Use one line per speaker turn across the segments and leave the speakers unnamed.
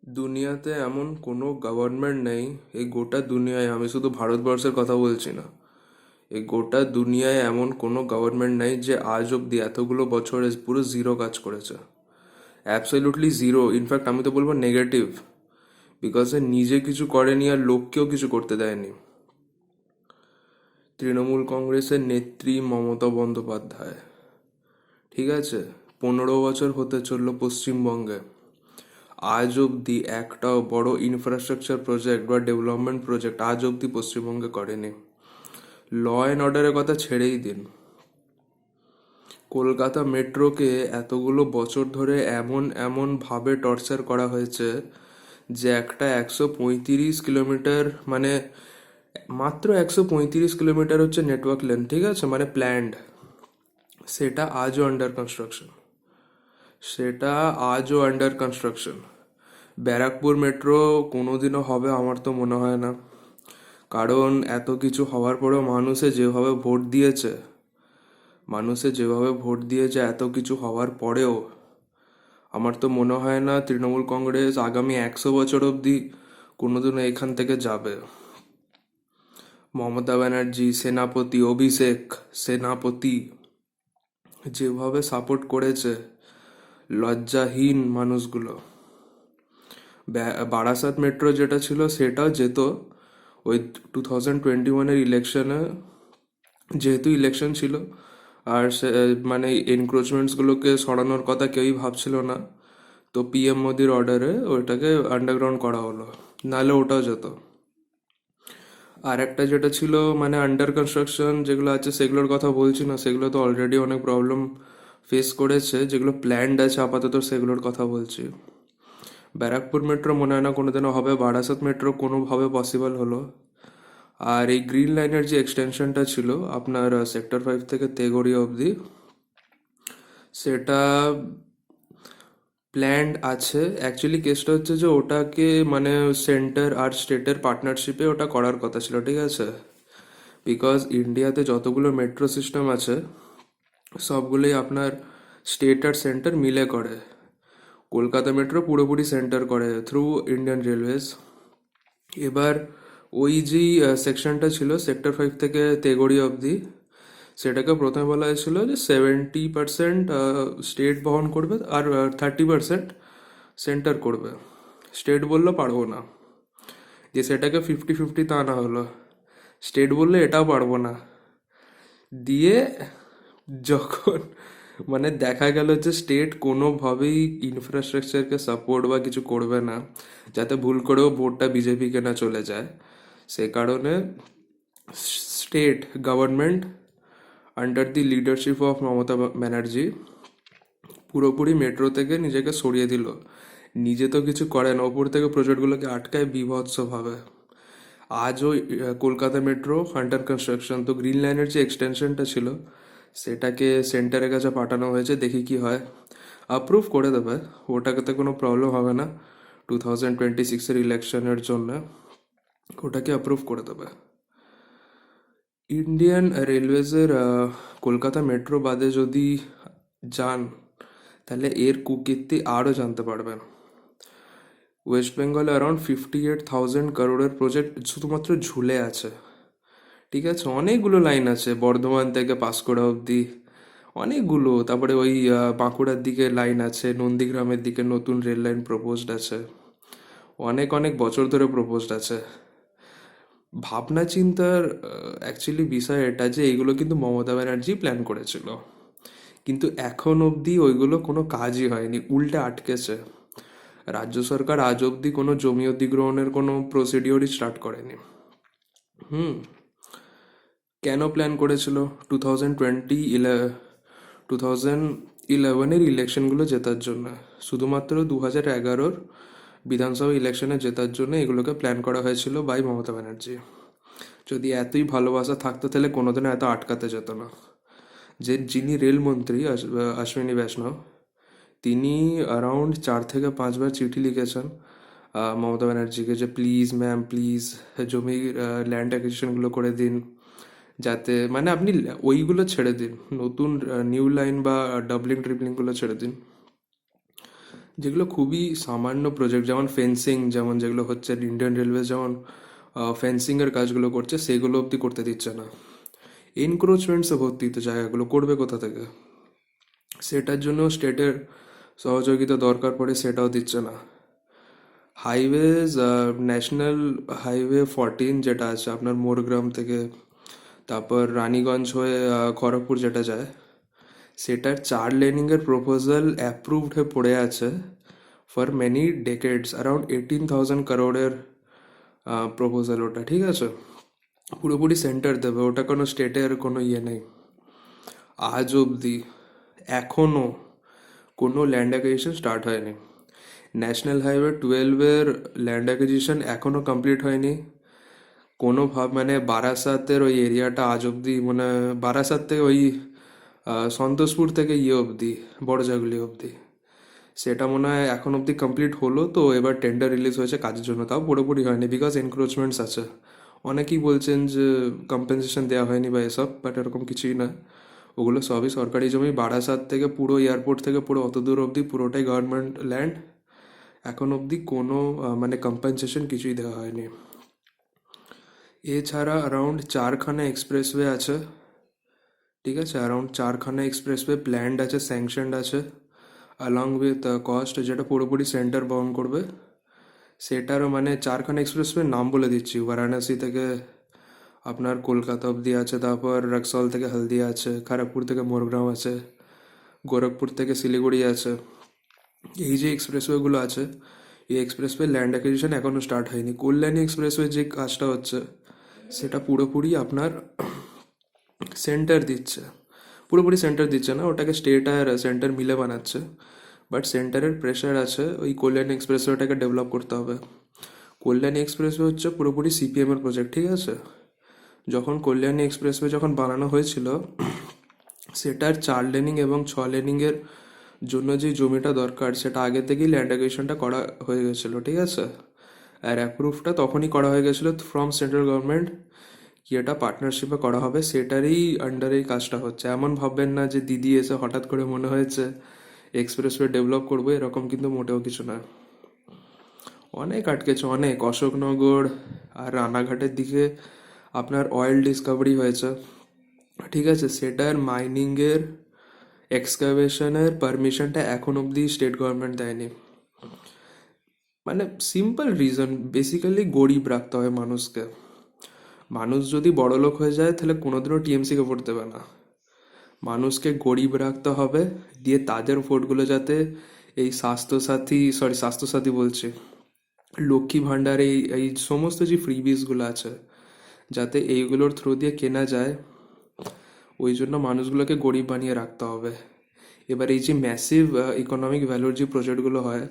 দুনিয়াতে এমন কোনো গভর্নমেন্ট নেই, এই গোটা দুনিয়ায়, আমি শুধু ভারতবর্ষের কথা বলছি না, এই গোটা দুনিয়ায় এমন কোনো গভর্নমেন্ট নেই যে আজ অব্দি এতগুলো বছরে পুরো জিরো কাজ করেছে। অ্যাবসলিউটলি জিরো, ইনফ্যাক্ট আমি তো বলবো নেগেটিভ। বিকজ নিজে কিছু করেনি আর লোককেও কিছু করতে দেয়নি। তৃণমূল কংগ্রেসের নেত্রী মমতা বন্দ্যোপাধ্যায়, ঠিক আছে, 15 বছর হতে চললো পশ্চিমবঙ্গে, আজ অবধি একটাও বড় ইনফ্রাস্ট্রাকচার প্রজেক্ট বা ডেভেলপমেন্ট প্রজেক্ট আজ অবধি পশ্চিমবঙ্গে করেনি। ল অ্যান্ড অর্ডারের কথা ছেড়েই দিন, কলকাতা মেট্রোকে এতগুলো বছর ধরে এমন এমন ভাবে টর্চার করা হয়েছে যে একটা 135 কিলোমিটার, মানে মাত্র 135 কিলোমিটার হচ্ছে নেটওয়ার্ক লেন, ঠিক আছে, মানে প্ল্যান্ড, সেটা আজও আন্ডার কনস্ট্রাকশন। সেটা আজও আন্ডার কনস্ট্রাকশন। ব্যারাকপুর মেট্রো কোনোদিনও হবে আমার তো মনে হয় না। কারণ এত কিছু হওয়ার পরেও মানুষে যেভাবে ভোট দিয়েছে, এত কিছু হওয়ার পরেও আমার তো মনে হয় না তৃণমূল কংগ্রেস আগামী 100 বছর অবধি কোনোদিনও এখান থেকে যাবে। মমতা ব্যানার্জি, সেনাপতি অভিষেক, সেনাপতি যেভাবে সাপোর্ট করেছে, লজ্জাহীন মানুষগুলো। বারাসাত মেট্রো যেটা ছিল সেটাও যেত ওই 2021-এর ইলেকশনে, যেহেতু ইলেকশন ছিল আর সে মানে এনক্রোচমেন্টসগুলোকে সরানোর কথা কেউই ভাবছিল না, তো পিএম মোদির অর্ডারে ওইটাকে আন্ডারগ্রাউন্ড করা হলো, নাহলে ওটাও যেত। আর একটা যেটা ছিল মানে আন্ডার কনস্ট্রাকশন যেগুলো আছে সেগুলোর কথা বলছি না, সেগুলো তো অলরেডি অনেক প্রবলেম ফেস করেছে। যেগুলো প্ল্যান্ড আছে আপাতত সেগুলোর কথা বলছি। ব্যারাকপুর মেট্রো মনে হয় না কোনোদিনও হবে, বারাসাত মেট্রো কোনোভাবে পসিবল হলো। আর এই গ্রিন লাইনের যে এক্সটেনশনটা ছিল আপনার সেক্টর 5 থেকে তেগড়িয়া অবধি, সেটা প্ল্যান্ড আছে। অ্যাকচুয়ালি কেসটা হচ্ছে যে ওটাকে মানে সেন্টার আর স্টেটের পার্টনারশিপে ওটা করার কথা ছিল, ঠিক আছে। বিকজ ইন্ডিয়াতে যতগুলো মেট্রো সিস্টেম আছে সবগুলোই আপনার স্টেট আর সেন্টার মিলে করে। কলকাতা মেট্রো পুরোপুরি সেন্টার করে থ্রু ইন্ডিয়ান রেলওয়েজ। এবার ওই যেই সেকশনটা ছিল সেক্টর 5 থেকে তেগড়িয়া অবধি, সেটাকে প্রথমে বলা হয়েছিল যে 70% স্টেট বহন করবে আর 30% সেন্টার করবে। স্টেট বললো পারবো না, যে সেটাকে 50-50 আনা হলো। স্টেট বললে এটাও পারবো না, দিয়ে যখন মানে দেখা গেল যে স্টেট কোনোভাবেই ইনফ্রাস্ট্রাকচারকে সাপোর্ট বা কিছু করবে না, যাতে ভুল করেও ভোটটা বিজেপিকে না চলে যায়, সে কারণে state government under the leadership of Mamata Banerjee পুরোপুরি মেট্রো থেকে নিজেকে সরিয়ে দিল। নিজে তো কিছু করে না, ওপর থেকে প্রজেক্টগুলোকে আটকায় বীভৎসভাবে। আজও কলকাতা মেট্রো আন্ডার কনস্ট্রাকশন। তো গ্রিন লাইনের যে এক্সটেনশনটা ছিল সেটাকে সেন্টারের কাছে পাঠানো হয়েছে, দেখি কি হয়। অ্যাপ্রুভ করে দেবে, ওটাতে কোনো প্রবলেম হবে না। 2026-এর ইলেকশনের জন্য ওটাকে অ্যাপ্রুভ করে দেবে। ইন্ডিয়ান রেলওয়েজের কলকাতা মেট্রো বাদে যদি যান, তাহলে এর কুকীর্তি আরও জানতে পারবেন। ওয়েস্ট বেঙ্গলে অ্যারাউন্ড 58,000 crore প্রজেক্ট শুধুমাত্র ঝুলে আছে, ঠিক আছে। অনেকগুলো লাইন আছে, বর্ধমান থেকে পাঁশকুড়া অবধি অনেকগুলো। তারপরে ওই বাঁকুড়ার দিকে লাইন আছে, নন্দীগ্রামের দিকে নতুন রেল লাইন প্রপোজড আছে, অনেক অনেক বছর ধরে প্রপোজড আছে। ভাবনা চিন্তার অ্যাকচুয়ালি বিষয় এটা যে এইগুলো কিন্তু মমতা ব্যানার্জি প্ল্যান করেছিল, কিন্তু এখন অবধি ওইগুলো কোনো কাজই হয়নি, উল্টে আটকেছে। রাজ্য সরকার আজ অবধি কোনো জমি অধিগ্রহণের কোনো প্রসিডিওরই স্টার্ট করেনি। হুম। কেন প্ল্যান করেছিল? 2011-এর ইলেকশনগুলো জেতার জন্য, শুধুমাত্র 2011-র বিধানসভা ইলেকশনে জেতার জন্য এগুলোকে প্ল্যান করা হয়েছিল বাই মমতা ব্যানার্জি। যদি এতই ভালোবাসা থাকতো তাহলে কোনোদিনও এত আটকাতে যেত না। যিনি রেলমন্ত্রী অশ্বিনী বৈষ্ণব, তিনি অ্যারাউন্ড 4 থেকে 5 বার চিঠি লিখেছেন মমতা ব্যানার্জিকে, যে প্লিজ ম্যাম প্লিজ জমি ল্যান্ড অ্যাকুইজিশনগুলো করে দিন, যাতে মানে আপনি ওইগুলো ছেড়ে দিন, নতুন নিউ লাইন বা ডাবলিং ট্রিপলিংগুলো ছেড়ে দিন, যেগুলো খুবই সামান্য প্রজেক্ট, যেমন ফেন্সিং, যেমন যেগুলো হচ্ছে ইন্ডিয়ান রেলওয়ে যেমন ফেন্সিংয়ের কাজগুলো করছে, সেগুলো অবধি করতে দিচ্ছে না। এনক্রোচমেন্টসে ভর্তি তো জায়গাগুলো করবে কোথা থেকে? সেটার জন্য স্টেটের সহযোগিতা দরকার পড়ে, সেটাও দিচ্ছে না। হাইওয়েজ, ন্যাশনাল হাইওয়ে 14 যেটা আছে আপনার মোরগ্রাম থেকে, তারপর রানীগঞ্জ হয়ে খড়গপুর যেটা যায়, সেটার 4 লেনিংয়ের প্রপোজাল অ্যাপ্রুভড হয়ে পড়ে আছে for many decades, around 18,000 crore proposal ওটা, ঠিক আছে? পুরোপুরি সেন্টার দেবে ওটা, কোনো স্টেটের কোনো ইয়ে নেই। আজ অবধি এখনও কোনো ল্যান্ড অ্যাকুইজিশন স্টার্ট হয়নি। ন্যাশনাল হাইওয়ে 12-এর ল্যান্ড অ্যাকুইজিশন এখনও কমপ্লিট হয়নি। কোনো মানে বারাসাতের ওই এরিয়াটা আজ অবধি, মানে বারাসাত থেকে ওই সন্তোষপুর থেকে ইয়ে অবধি, বড়জাগুলি অবধি, সেটা মনে হয় এখন অবধি কমপ্লিট হলো। তো এবার টেন্ডার রিলিজ হয়েছে কাজের জন্য, তাও পুরোপুরি হয়নি বিকজ এনক্রোচমেন্টস আছে। অনেকেই বলছেন যে কম্পেনসেশন দেওয়া হয়নি বা এসব, বাট এরকম কিছুই না। ওগুলো সবই সরকারি জমি। বারাসাত থেকে পুরো এয়ারপোর্ট থেকে পুরো অত দূর অবধি পুরোটাই গভর্নমেন্ট ল্যান্ড। এখন অবধি কোনো মানে কম্পেনসেশন কিছুই দেওয়া হয়নি। এছাড়া অ্যারাউন্ড 4খানা এক্সপ্রেসওয়ে আছে, ঠিক আছে? অ্যারাউন্ড 4খানা এক্সপ্রেসওয়ে প্ল্যান্ড আছে, স্যাংশনড আছে, অ্যালং উইথ কস্ট, যেটা পুরোপুরি সেন্টার বহন করবে। সেটারও মানে 4খানা এক্সপ্রেসওয়ে নাম বলে দিচ্ছি। বারাণসী থেকে আপনার কলকাতা অবধি আছে, তারপর রক্সল থেকে হলদিয়া আছে, খড়গপুর থেকে মোরগ্রাম আছে, গোরখপুর থেকে শিলিগুড়ি আছে। এই যে এক্সপ্রেসওয়েগুলো আছে, এই এক্সপ্রেসওয়ে ল্যান্ড অ্যাকুইজিশন এখনও স্টার্ট হয়নি। কল্যাণী এক্সপ্রেসওয়ে যে কাজটা হচ্ছে, সেটা পুরোপুরি আপনার সেন্টার দিচ্ছে। পুরোপুরি সেন্টার দিচ্ছে না, ওটাকে স্টেট আর সেন্টার মিলে বানাচ্ছে। বাট সেন্টারের প্রেশার আছে, ওই কল্যাণী এক্সপ্রেসওয়েটাকে ডেভেলপ করতে হবে। কল্যাণী এক্সপ্রেসওয়ে হচ্ছে পুরোপুরি সিপিএমের প্রজেক্ট, ঠিক আছে? যখন কল্যাণী এক্সপ্রেসওয়ে যখন বানানো হয়েছিল, সেটার 4 লেনিং এবং 6 লেনিংয়ের জন্য যে জমিটা দরকার, সেটা আগে থেকেই ল্যান্ড অ্যাকুইজিশনটা করা হয়ে গেছিলো, ঠিক আছে? আর অ্যাপ্রুভটা তখনই করা হয়ে গেছিলো ফ্রম সেন্ট্রাল গভর্নমেন্ট, কি এটা পার্টনারশিপে করা হবে, সেটারই আন্ডারেই কাজটা হচ্ছে। এমন ভাববেন না যে দিদি এসে হঠাৎ করে মনে হয়েছে এক্সপ্রেসওয়ে ডেভেলপ করবো, এরকম কিন্তু মোটেও কিছু না। অনেক আটকেছে, অনেক। অশোকনগর আর রানাঘাটের দিকে আপনার অয়েল ডিসকভারি হয়েছে, ঠিক আছে? সেটার মাইনিংয়ের এক্সকাভেশনের পারমিশনটা এখন অবধি স্টেট গভর্নমেন্ট দেয়নি। মানে সিম্পল রিজন, বেসিক্যালি গরিব রাখতে হয় মানুষকে। মানুষ যদি বড়লোক হয়ে যায় তাহলে কোনোদিনও টিএমসিকে ভোট দেবে না। মানুষকে গরিব রাখতে হবে, দিয়ে তাদের ভোটগুলো যাতে এই স্বাস্থ্যসাথী বলছি, লক্ষ্মী ভাণ্ডার, এই এই সমস্ত যে ফ্রিবিজগুলো আছে, যাতে এইগুলোর থ্রু দিয়ে কেনা যায়, ওই জন্য মানুষগুলোকে গরিব বানিয়ে রাখতে হবে। এবার এই যে ম্যাসিভ ইকোনমিক ভ্যালুর যে প্রজেক্টগুলো হয়,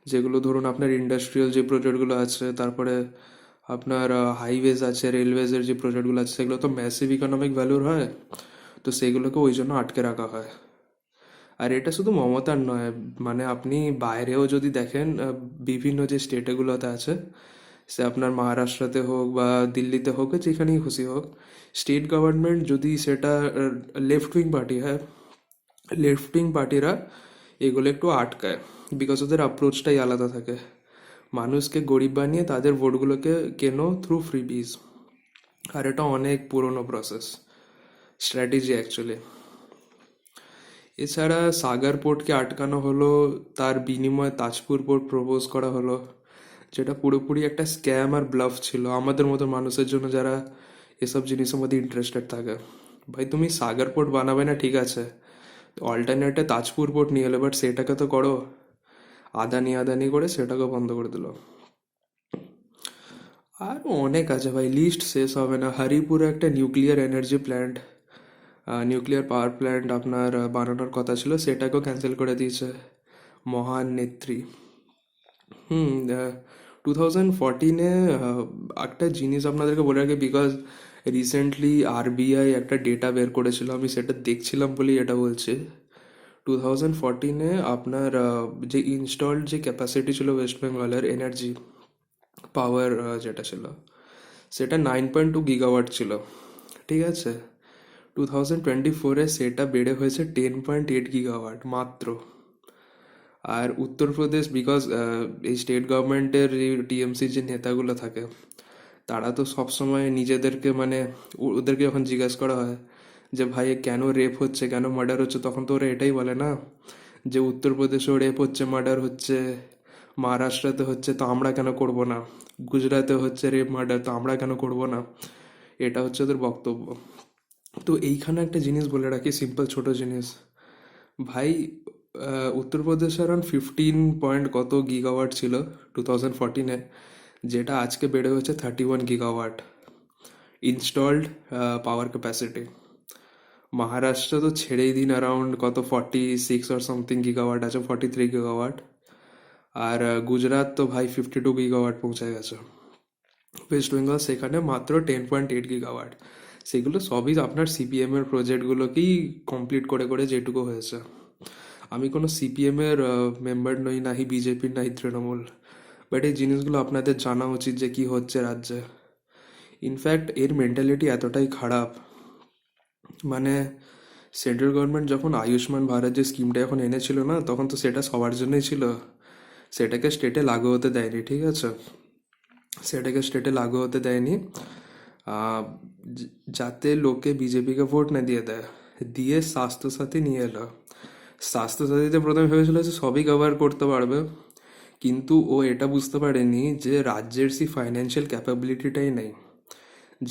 যেগুলো ধরুন আপনার ইন্ডাস্ট্রিয়াল যে প্রজেক্টগুলো আছে, তারপরে আপনার হাইওয়েজ আছে, রেলওয়েজের যে প্রজেক্টগুলো আছে, সেগুলো তো ম্যাসিভ ইকোনমিক ভ্যালুর হয়। তো সেগুলোকে ওই জন্য আটকে রাখা হয়। আর এটা শুধু মমতার নয়, মানে আপনি বাইরেও যদি দেখেন, বিভিন্ন যে স্টেটগুলোতে আছে, সে আপনার মহারাষ্ট্রতে হোক বা দিল্লিতে হোক, যেখানেই খুশি হোক, স্টেট গভর্নমেন্ট যদি সেটা লেফট উইং পার্টি হয়, লেফট উইং পার্টিরা এগুলো একটু আটকায়, বিকজ ওদের অ্যাপ্রোচটাই আলাদা থাকে। মানুষকে গরিব বানিয়ে তাদের ভোটগুলোকে কেনো থ্রু ফ্রিবিজ। আর এটা অনেক পুরনো প্রসেস, স্ট্র্যাটেজি অ্যাকচুয়ালি। এছাড়া সাগর পোর্টকে আটকানো হলো, তার বিনিময়ে তাজপুর পোর্ট প্রপোজ করা হলো, যেটা পুরোপুরি একটা স্ক্যাম আর ব্লাফ ছিল আমাদের মতো মানুষের জন্য, যারা এসব জিনিসের মধ্যে ইন্টারেস্টেড থাকে। ভাই তুমি সাগর পোর্ট বানাবে না, ঠিক আছে, অল্টারনেটে তাজপুর পোর্ট নিয়ে এলো, বাট সেটাকে তো করো। আদানি আদানি করে সেটাকে বন্ধ করে দিল। আর অনেক আছে ভাই, লিস্ট শেষ হবে না। হরিপুরে একটা nuclear energy plant, nuclear power plant আপনার বানানোর কথা ছিল, সেটাকেও ক্যান্সেল করে দিয়েছে মহান নেত্রী। 2014-এ একটা জিনিস আপনাদেরকে বলে রাখি, বিকজ রিসেন্টলি আরবিআই একটা ডেটা বের করেছিল, আমি সেটা দেখছিলাম বলেই এটা বলছি। 2014-এ আপনার যে ইনস্টলড যে ক্যাপাসিটি ছিল ওয়েস্ট বেঙ্গলের এনার্জি পাওয়ার, যেটা ছিল, সেটা 9.2 গিগাওয়াট ছিল, ঠিক আছে? 2024-এ সেটা বেড়ে হয়েছে 10.8 গিগাওয়াট মাত্র। আর উত্তরপ্রদেশ বিকজ এই স্টেট গভর্নমেন্টের এই টিএমসি যে নেতাগুলো থাকে তারা তো সবসময় নিজেদেরকে মানে ওদেরকে যখন জিজ্ঞাসা করা হয় যে ভাই এ কেন রেপ হচ্ছে কেন মার্ডার হচ্ছে, তখন তো ওরা এটাই বলে না যে উত্তরপ্রদেশেও রেপ হচ্ছে মার্ডার হচ্ছে, মহারাষ্ট্রতে হচ্ছে তো আমরা কেন করব না, গুজরাতে হচ্ছে রেপ মার্ডার তো আমরা কেন করব না। এটা হচ্ছে ওদের বক্তব্য। তো এইখানে একটা জিনিস বলে রাখি, সিম্পল ছোট জিনিস ভাই। উত্তরপ্রদেশে অ্যারাউন্ড 15 কত গিগাওয়াট ছিল 2014-এ, যেটা আজকে বেড়ে হচ্ছে 31 গিগাওয়াট ইনস্টলড পাওয়ার ক্যাপাসিটি। মহারাষ্ট্র তো ছেড়েই দিন, অ্যারাউন্ড কত 46 আর সামথিং গিগাওয়াট আছে, 43 গিগাওয়াট। আর গুজরাট তো ভাই 52 গিগাওয়াট পৌঁছে গেছে। ওয়েস্ট বেঙ্গল সেখানে মাত্র 10.8 গিগাওয়াট। সেগুলো সবই আপনার সিপিএমের প্রজেক্টগুলোকেই কমপ্লিট করে করে যেটুকু হয়েছে। আমি কোনো সিপিএমের মেম্বার নই, নাহি বিজেপির নাহি তৃণমূল, বাট এই জিনিসগুলো আপনাদের জানা উচিত যে কি হচ্ছে রাজ্যে। ইনফ্যাক্ট এর মেন্টালিটি এতটাই খারাপ, মানে সেন্ট্রাল গভর্নমেন্ট যখন আয়ুষ্মান ভারত যে স্কিমটা যখন এনেছিল না, তখন তো সেটা সবার জন্যই ছিল, সেটাকে স্টেটে লাগু হতে দেয়নি, ঠিক আছে? সেটাকে স্টেটে লাগু হতে দেয়নি আহ, যাতে লোকে বিজেপিকে ভোট না দিয়ে দেয়, দিয়ে স্বাস্থ্যসাথী নিয়ে এলো। স্বাস্থ্যসাথীতে প্রথমে ভেবেছিল যে সবই কভার করতে পারবে, কিন্তু ও এটা বুঝতে পারেনি যে রাজ্যের সেই ফাইন্যান্সিয়াল ক্যাপাবিলিটিটাই নেই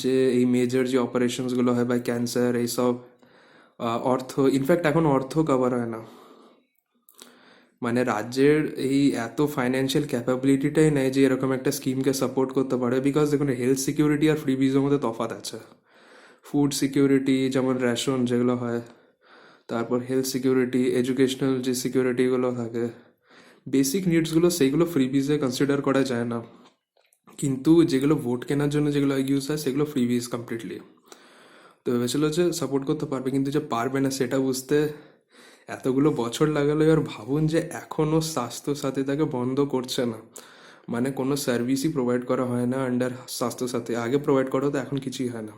যে এই মেজর যে অপারেশনসগুলো হয় বা ক্যান্সার এইসব অর্থ, ইনফ্যাক্ট এখন অর্থ কভার হয় না। মানে রাজ্যের এই এত ফাইন্যান্সিয়াল ক্যাপাবিলিটিটাই নেই যে এরকম একটা স্কিমকে সাপোর্ট করতে পারে। বিকজ দেখুন, হেলথ সিকিউরিটি আর ফ্রিবিজের মধ্যে তফাৎ আছে। ফুড সিকিউরিটি যেমন রেশন যেগুলো হয়, তারপর হেলথ সিকিউরিটি, এডুকেশনাল যে সিকিউরিটিগুলো থাকে, বেসিক নিডসগুলো, সেইগুলো ফ্রিবিজে কনসিডার করা যায় না। কিন্তু যেগুলো ভোট কেনার জন্য যেগুলো ইউজ হয় সেগুলো ফ্রিবিজ কমপ্লিটলি। তো ভেবেছিল যে সাপোর্ট করতে পারবে, কিন্তু যে পারবে না সেটা বুঝতে এতগুলো বছর লাগালো। এবার ভাবুন যে এখনও স্বাস্থ্যসাথী তাকে বন্ধ করছে না, মানে কোনো সার্ভিসই প্রোভাইড করা হয় না আন্ডার স্বাস্থ্যসাথী। আগে প্রোভাইড করা হতো, এখন কিছুই হয় না।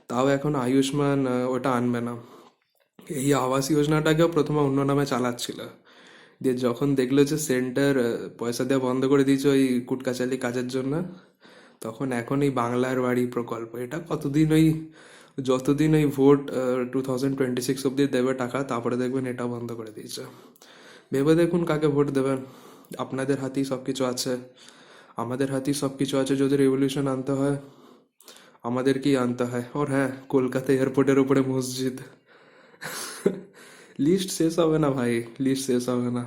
তাও এখন আয়ুষ্মান ওটা আনবে না। এই আবাস যোজনাটাকেও প্রথমে অন্য নামে চালাচ্ছিল, দিয়ে যখন দেখলো যে সেন্টার পয়সা দেওয়া বন্ধ করে দিয়েছে ওই কুটকাচালি কাজের জন্য, তখন এখন এই বাংলার বাড়ি প্রকল্প, এটা কতদিন ওই যতদিন ওই ভোট 2026 অব্দি দেবে টাকা, তারপরে দেখবেন এটা বন্ধ করে দিয়েছে। ভেবে দেখুন কাকে ভোট দেবেন। আপনাদের হাতেই সব কিছু আছে, আমাদের হাতেই সব কিছু আছে। যদি রেভলিউশন আনতে হয় আমাদেরকেই আনতে হয়। ওর হ্যাঁ, কলকাতা এয়ারপোর্টের উপরে মসজিদ লিস্ট শেষ হবে না ভাই, লিস্ট শেষ হবে না।